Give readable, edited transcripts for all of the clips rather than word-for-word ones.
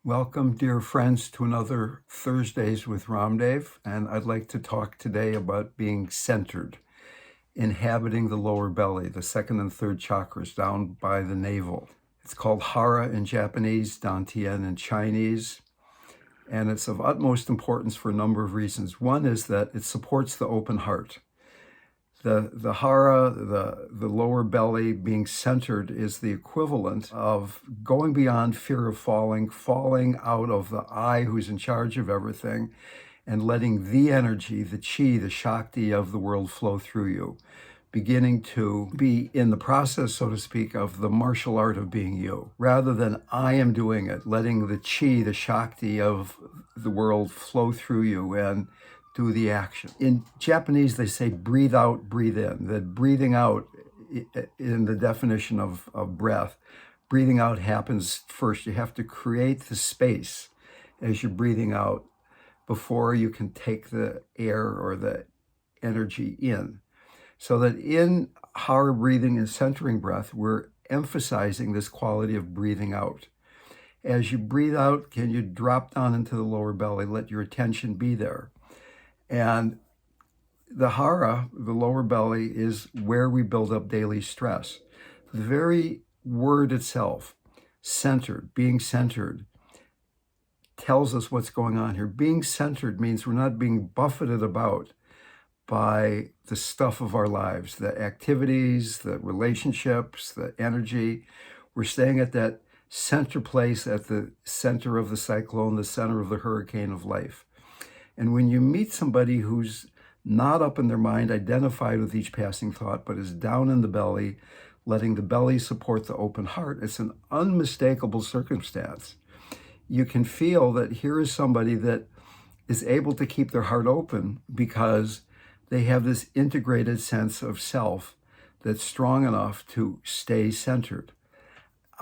Welcome, dear friends, to another Thursdays with RamDev, and I'd like to talk today about being centered, inhabiting the lower belly, the second and third chakras down by the navel. It's called hara in Japanese, dantian in Chinese, and it's of utmost importance for a number of reasons. One is that it supports the open heart. The hara, the lower belly being centered is the equivalent of going beyond fear of falling out of the I who's in charge of everything, and letting the energy, the chi, the shakti of the world flow through you, beginning to be in the process, so to speak, of the martial art of being you, rather than I am doing it, letting the chi, the shakti of the world flow through you and do the action. In Japanese, they say breathe out, breathe in. That breathing out, in the definition of breath, breathing out happens first. You have to create the space as you're breathing out before you can take the air or the energy in. So that in hara breathing and centering breath, we're emphasizing this quality of breathing out. As you breathe out, can you drop down into the lower belly, let your attention be there. And the hara, the lower belly, is where we build up daily stress. The very word itself, centered, being centered, tells us what's going on here. Being centered means we're not being buffeted about by the stuff of our lives, the activities, the relationships, the energy. We're staying at that center place, at the center of the cyclone, the center of the hurricane of life. And when you meet somebody who's not up in their mind, identified with each passing thought, but is down in the belly, letting the belly support the open heart, it's an unmistakable circumstance. You can feel that here is somebody that is able to keep their heart open because they have this integrated sense of self that's strong enough to stay centered.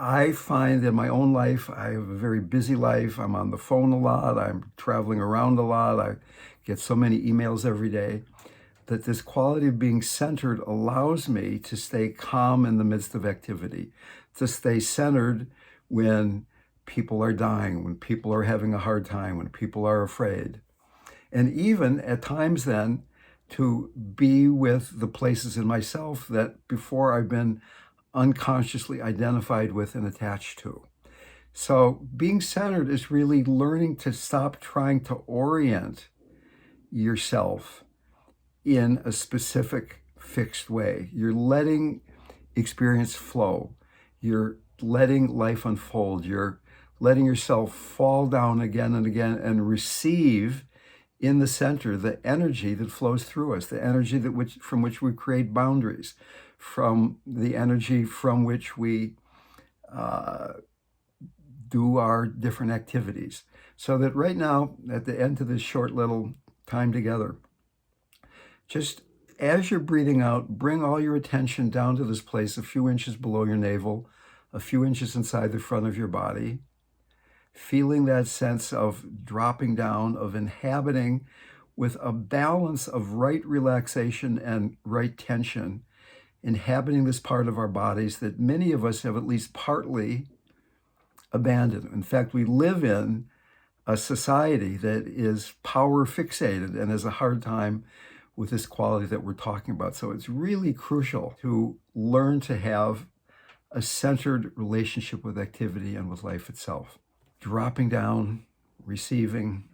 I find in my own life, I have a very busy life. I'm on the phone a lot. I'm traveling around a lot. I get so many emails every day that this quality of being centered allows me to stay calm in the midst of activity, to stay centered when people are dying, when people are having a hard time, when people are afraid. And even at times then to be with the places in myself that before I've been unconsciously identified with and attached to. So being centered is really learning to stop trying to orient yourself in a specific fixed way. You're letting experience flow. You're letting life unfold. You're letting yourself fall down again and again and receive in the center the energy that flows through us, the energy from which we create boundaries, from the energy from which we do our different activities. So that right now, at the end of this short little time together, just as you're breathing out, bring all your attention down to this place a few inches below your navel, a few inches inside the front of your body, feeling that sense of dropping down, of inhabiting with a balance of right relaxation and right tension, inhabiting this part of our bodies that many of us have at least partly abandoned. In fact, we live in a society that is power fixated and has a hard time with this quality that we're talking about. So it's really crucial to learn to have a centered relationship with activity and with life itself. Dropping down, receiving,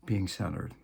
being centered.